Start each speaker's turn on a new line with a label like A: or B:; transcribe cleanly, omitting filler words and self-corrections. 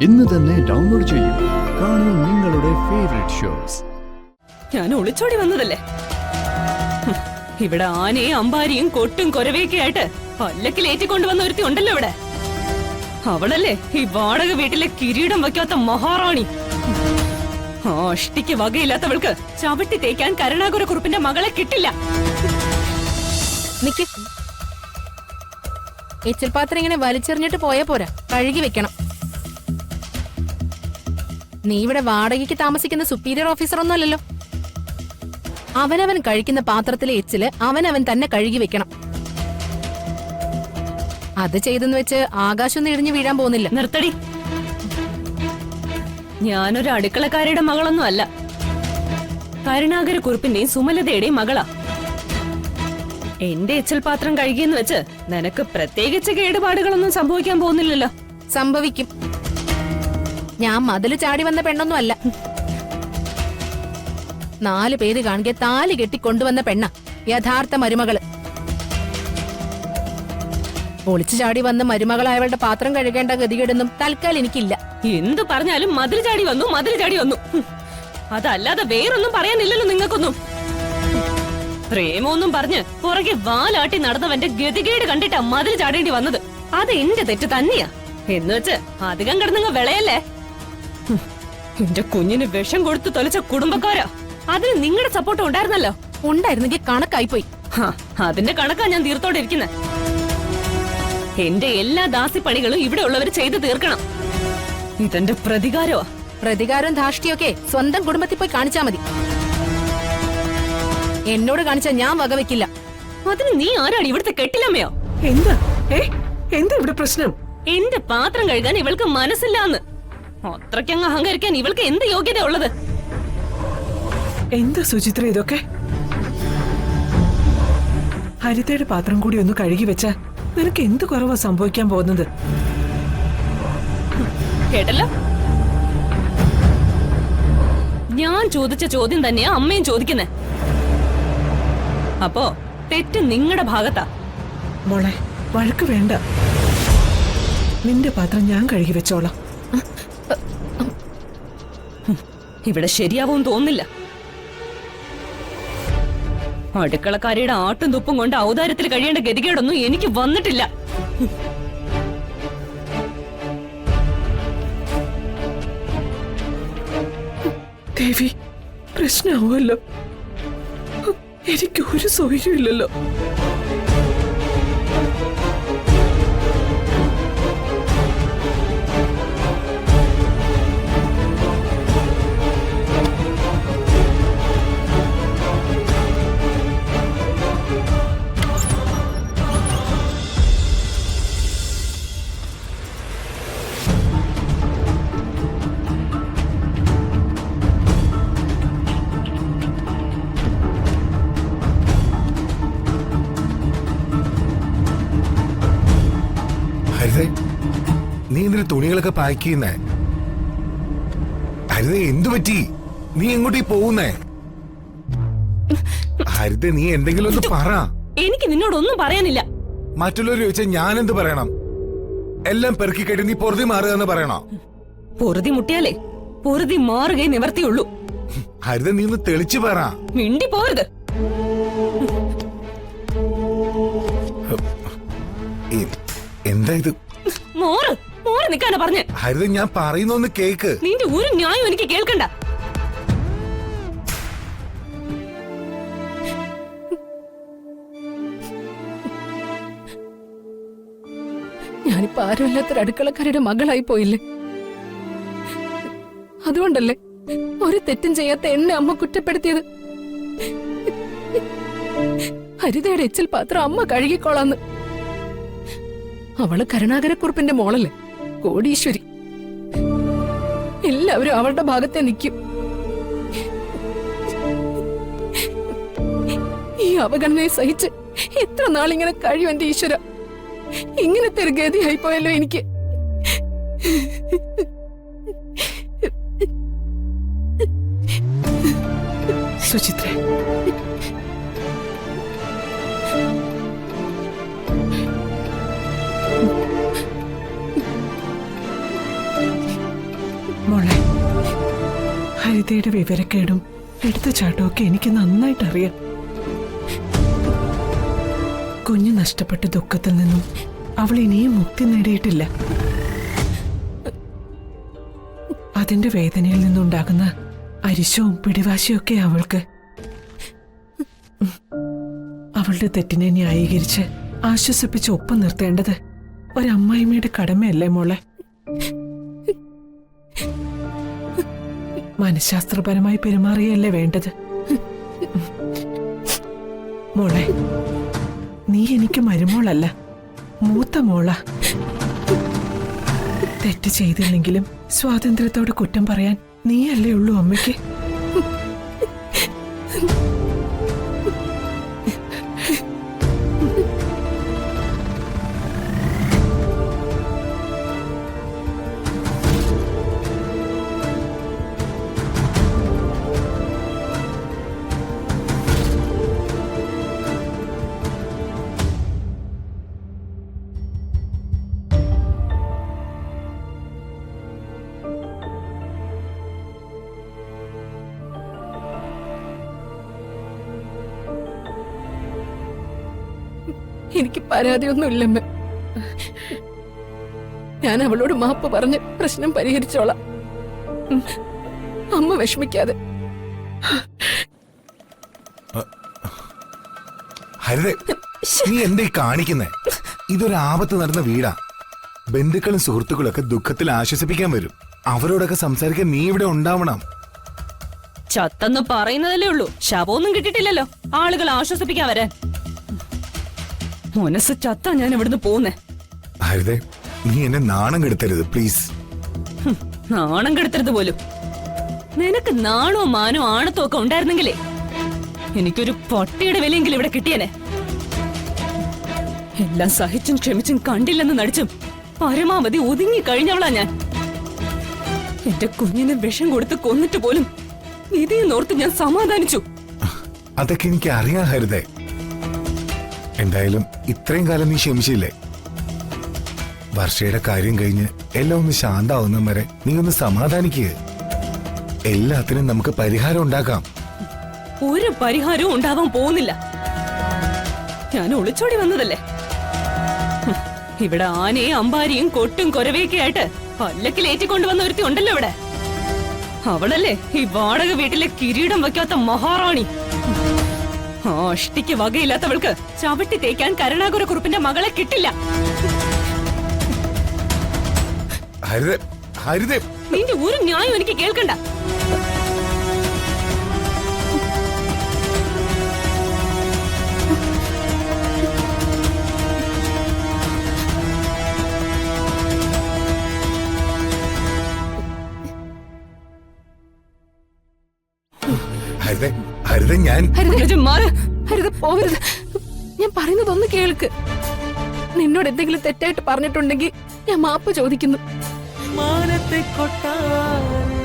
A: ഇന്ന് തന്നെ ഡൗൺലോഡ് ചെയ്യൂ. കാണൂ നിങ്ങളുടെ ഫേവറേറ്റ് ഷോസ്.
B: ഞാൻ ഒളിച്ചോടി വന്നതല്ലേ? ഇവിടെ ആനയും അമ്പാരിയും കൊട്ടും കൊരവയൊക്കെ ആയിട്ട് പല്ലക്കിലേറ്റിക്കൊണ്ടുവന്ന ഒരുത്തി ഉണ്ടല്ലോ ഇവിടെ. അവളല്ലേ ഈ വാടക വീട്ടിലെ കിരീടം വയ്ക്കാത്ത മഹാറാണി. അഷ്ടിക്ക് വകയില്ലാത്തവൾക്ക് ചവിട്ടി തേക്കാൻ കരുണാകരക്കുറുപ്പിന്റെ മകളെ കിട്ടില്ല.
C: നിക്ക്, എച്ചിൽ പാത്രം ഇങ്ങനെ വലിച്ചെറിഞ്ഞിട്ട് പോയാ പോരാ, കഴുകി വെക്കണം. നീ ഇവിടെ വാടകയ്ക്ക് താമസിക്കുന്ന സുപ്പീരിയർ ഓഫീസർ ഒന്നുമല്ലല്ലോ. അവനവൻ കഴിക്കുന്ന പാത്രത്തിലെ എച്ചില് അവനവൻ തന്നെ കഴുകി വെക്കണം. അത് ചെയ്തെന്ന് വെച്ച് ആകാശൊന്നും ഇടിഞ്ഞു വീഴാൻ പോകുന്നില്ല.
B: നിർത്തടി. ഞാനൊരു അടുക്കളക്കാരിയുടെ മകളൊന്നും അല്ല. കരുണാകരക്കുറുപ്പിന്റെയും സുമലതയുടെയും മകളാ. എന്റെ എച്ചിൽ പാത്രം കഴുകിയെന്ന് വെച്ച് നിനക്ക് പ്രത്യേകിച്ച് കേടുപാടുകളൊന്നും സംഭവിക്കാൻ പോകുന്നില്ലല്ലോ.
C: സംഭവിക്കും. ഞാൻ മതില് ചാടി വന്ന പെണ്ണൊന്നും അല്ല. 4 പേര് കാണുക താലി കെട്ടി കൊണ്ടുവന്ന പെണ്ണ യഥാർത്ഥ മരുമകള്. ഒളിച്ചു ചാടി വന്ന മരുമകളായവളുടെ പാത്രം കഴുകേണ്ട ഗതികേടൊന്നും തൽക്കാലം എനിക്കില്ല.
B: എന്തു പറഞ്ഞാലും മതിൽ ചാടി വന്നു. അതല്ലാതെ വേറൊന്നും പറയാനില്ലല്ലോ നിങ്ങൾക്കൊന്നും. പ്രേമൊന്നും പറഞ്ഞ് പുറകെ വാലാട്ടി നടന്നവന്റെ ഗതികേട് കണ്ടിട്ടാ മതിൽ ചാടേണ്ടി വന്നത്. അത് എന്റെ തെറ്റ് തന്നെയാ. എന്ന് വെച്ച് അധികം കിടന്നങ്ങ് വിളയല്ലേ. എന്റെ കുഞ്ഞിന് വിഷം കൊടുത്തു തൊലച്ച കുടുംബക്കാരാ. അതിന് നിങ്ങളുടെ സപ്പോർട്ട് ഉണ്ടായിരുന്നല്ലോ.
C: ഉണ്ടായിരുന്നെങ്കിൽ കണക്കായിപ്പോയി.
B: അതിന്റെ കണക്കാ ഞാൻ തീർത്തോണ്ടിരിക്കുന്നെ. എന്റെ എല്ലാ ദാസിപ്പണികളും ഇവിടെ ഉള്ളവർ ചെയ്തു തീർക്കണം. ഇതെന്റെ പ്രതികാരോ.
C: പ്രതികാരവും ധാഷ്ടിയൊക്കെ സ്വന്തം കുടുംബത്തിൽ പോയി കാണിച്ചാ മതി. എന്നോട് കാണിച്ചാ ഞാൻ വകവെക്കില്ല.
B: അതിന് നീ ആരാണ്? ഇവിടുത്തെ കെട്ടിലമ്മയോ?
D: എന്താ ഇവിടെ പ്രശ്നം?
B: എന്റെ പാത്രം കഴുകാൻ ഇവൾക്ക് മനസ്സില്ലാന്ന്. അത്രയ്ക്കങ്ങ് അഹങ്കരിക്കാൻ ഇവൾക്ക് എന്ത് യോഗ്യത ഉള്ളത്?
D: എന്താ സുചിത്ര ഇതൊക്കെ? ഹരിതയുടെ പാത്രം കൂടി ഒന്ന് കഴുകി വെച്ചാ നിനക്ക് എന്ത് കുറവാ സംഭവിക്കാൻ പോകുന്നത്?
B: കേട്ടല്ലോ, ഞാൻ ചോദിച്ച ചോദ്യം തന്നെയാ അമ്മയും ചോദിക്കുന്നേ. അപ്പോ തെറ്റ് നിങ്ങളുടെ ഭാഗത്താ.
D: മോളെ, വഴക്ക് വേണ്ട. നിന്റെ പാത്രം ഞാൻ കഴുകി വെച്ചോളാം.
B: ഇവിടെ ശരിയാവും തോന്നില്ല. അടുക്കളക്കാരിയുടെ ആട്ടും തുപ്പും കൊണ്ട് ഔദാര്യത്തിൽ കഴിയേണ്ട ഗതികേടൊന്നും എനിക്ക് വന്നിട്ടില്ല.
D: ദേവി, പ്രശ്നമാവുമല്ലോ. എനിക്ക് ഒരു സൗകര്യമില്ലല്ലോ.
E: നീ എന്തിനാ തുണികളൊക്കെ പാക്ക് ചെയ്യുന്നേ? ഹരിത, എന്തു പറ്റി? നീ എങ്ങോട്ടീ പോകുന്നേ? ഹരിത, നീ എന്തെങ്കിലും ഒന്ന് പറ.
B: എനിക്ക് നിന്നോടൊന്നും പറയാനില്ല.
E: മറ്റുള്ളവർ ചോദിച്ചാൽ ഞാൻ എന്ത് പറയണം? എല്ലാം പെറുക്കി കേട്ട് നീ പൊറുതി മാറുക എന്ന് പറയണോ?
B: പൊറുതി മുട്ടിയാലേ പൊറുതി മാറുകയെ നിവർത്തിയുള്ളൂ.
E: ഹരിത, നീ ഒന്ന് തെളിച്ചു പറ.
B: മിണ്ടി പോരുത്.
E: എന്താ ഇത്?
B: മോറ് നിക്കാനാ പറഞ്ഞേ.
E: ഹരിത, ഞാൻ പറയുന്നൊന്ന് കേക്ക്.
B: നിന്റെ ഒരു ന്യായം എനിക്ക് കേൾക്കണ്ട.
C: ഞാനിപ്പോ ആരുമില്ലാത്തൊരു അടുക്കളക്കാരുടെ മകളായി പോയില്ലേ? അതുകൊണ്ടല്ലേ ഒരു തെറ്റും ചെയ്യാത്ത എന്നെ അമ്മ കുറ്റപ്പെടുത്തിയത്. ഹരിതയുടെ എച്ചിൽ പാത്രം അമ്മ കഴുകിക്കോളാന്ന്. അവള് കരുണാകരക്കുറുപ്പിന്റെ മോളല്ലേ, കോടീശ്വരി. എല്ലാവരും അവളുടെ ഭാഗത്തെ നിൽക്കും. ഈ അവഗണനയെ സഹിച്ച് എത്ര നാളിങ്ങനെ കഴിയും എന്റെ ഈശ്വര. ഇങ്ങനത്തെ ഒരു ഗതിയായി പോയല്ലോ എനിക്ക്.
D: സുചിത്രേ, മോളെ, ഹരിതയുടെ വിവരക്കേടും എടുത്തുചാട്ടവും ഒക്കെ എനിക്ക് നന്നായിട്ട് അറിയാം. കുഞ്ഞ് നഷ്ടപ്പെട്ട ദുഃഖത്തിൽ നിന്നും അവൾ ഇനിയും മുക്തി നേടിയിട്ടില്ല. അതിന്റെ വേദനയിൽ നിന്നുണ്ടാകുന്ന അരിശവും പിടിവാശിയും ഒക്കെ അവൾക്ക്. അവളുടെ തെറ്റിനെ ന്യായീകരിച്ച് ആശ്വസിപ്പിച്ച് ഒപ്പം നിർത്തേണ്ടത് ഒരമ്മായിമ്മയുടെ കടമയല്ലേ മോളെ? മനഃശാസ്ത്രപരമായി പെരുമാറിയല്ലേ വേണ്ടത്? മോളെ, നീ എനിക്ക് മരുമോളല്ല, മൂത്ത മോളാ. തെറ്റ് ചെയ്തില്ലെങ്കിലും സ്വാതന്ത്ര്യത്തോട് കുറ്റം പറയാൻ നീയല്ലേ ഉള്ളൂ അമ്മയ്ക്ക്.
C: എനിക്ക് പരാതിയൊന്നുമില്ലമ്മ. ഞാൻ അവളോട് മാപ്പ് പറഞ്ഞ് പ്രശ്നം പരിഹരിച്ചോളാം. അമ്മ വിഷമിക്കാതെ.
E: ഹരിതേ, നീ എന്തായി കാണിക്കുന്നേ? ഇതൊരു ആപത്ത് നടന്ന വീടാ. ബന്ധുക്കളും സുഹൃത്തുക്കളും ഒക്കെ ദുഃഖത്തിൽ ആശ്വസിപ്പിക്കാൻ വരും. അവരോടൊക്കെ സംസാരിക്കാൻ നീ ഇവിടെ ഉണ്ടാവണം.
B: ചത്തെന്ന് പറയുന്നതല്ലേ ഉള്ളൂ, ശവമൊന്നും കിട്ടിയിട്ടില്ലല്ലോ ആളുകൾ ആശ്വസിപ്പിക്കാൻ വരാൻ. മനസ്സ് ചത്താ ഞാൻ ഇവിടുന്ന് പോകുന്നേ.
E: ഹരിതേ, നീ എന്നെ നാണം കെടുത്തരുത് പ്ലീസ്.
B: നാണം കെടുത്തരുത് പോലും. നിനക്ക് നാണോ മാനോ ആണത്തോ ഒക്കെ ഉണ്ടായിരുന്നെങ്കിലേ എനിക്കൊരു പൊട്ടിയുടെ വിലയെങ്കിലും ഇവിടെ കിട്ടിയനെ. എല്ലാം സഹിച്ചും ക്ഷമിച്ചും കണ്ടില്ലെന്ന് നടിച്ചും പരമാവധി ഒതുങ്ങി കഴിഞ്ഞവളാ ഞാൻ. എന്റെ കുഞ്ഞിന് വിഷം കൊടുത്ത് കൊന്നിട്ട് പോലും ഇതേന്നോർത്ത് ഞാൻ സമാധാനിച്ചു.
E: അതൊക്കെ എനിക്ക് അറിയാം ഹരിതേ. എന്തായാലും ഇത്രയും കാലം നീ ക്ഷമിച്ചില്ലേ? വർഷയുടെ കാര്യം കഴിഞ്ഞ് എല്ലാം ഒന്ന് ശാന്താവുന്ന വരെ നീ ഒന്ന് സമാധാനിക്കുക. എല്ലാത്തിനും നമുക്ക് പരിഹാരം ഉണ്ടാക്കാം.
B: ഒരു പരിഹാരവും ഉണ്ടാവാൻ പോകുന്നില്ല. ഞാൻ ഒളിച്ചോടി വന്നതല്ലേ. ഇവിടെ ആനയും അമ്പാരിയും കൊട്ടും കൊരവയൊക്കെ ആയിട്ട് പല്ലക്കിലേറ്റിക്കൊണ്ടുവന്ന ഒരുത്തി ഉണ്ടല്ലോ ഇവിടെ. അവളല്ലേ ഈ വാടക വീട്ടിലെ കിരീടം വെക്കാത്ത മഹാറാണി. അഷ്ടിക്ക് വകയില്ലാത്തവൾക്ക് ചവിട്ടി തേക്കാൻ കരുണാകര കുറുപ്പിന്റെ മകളെ കിട്ടില്ല. നിന്റെ ഒരു ന്യായം എനിക്ക് കേൾക്കണ്ട.
C: ഹരിത പോവരുത്. ഞാൻ പറയുന്നതൊന്ന് കേൾക്ക്. നിന്നോട് എന്തെങ്കിലും തെറ്റായിട്ട് പറഞ്ഞിട്ടുണ്ടെങ്കിൽ ഞാൻ മാപ്പ് ചോദിക്കുന്നു.
F: മാനത്തെ കൊട്ടാരം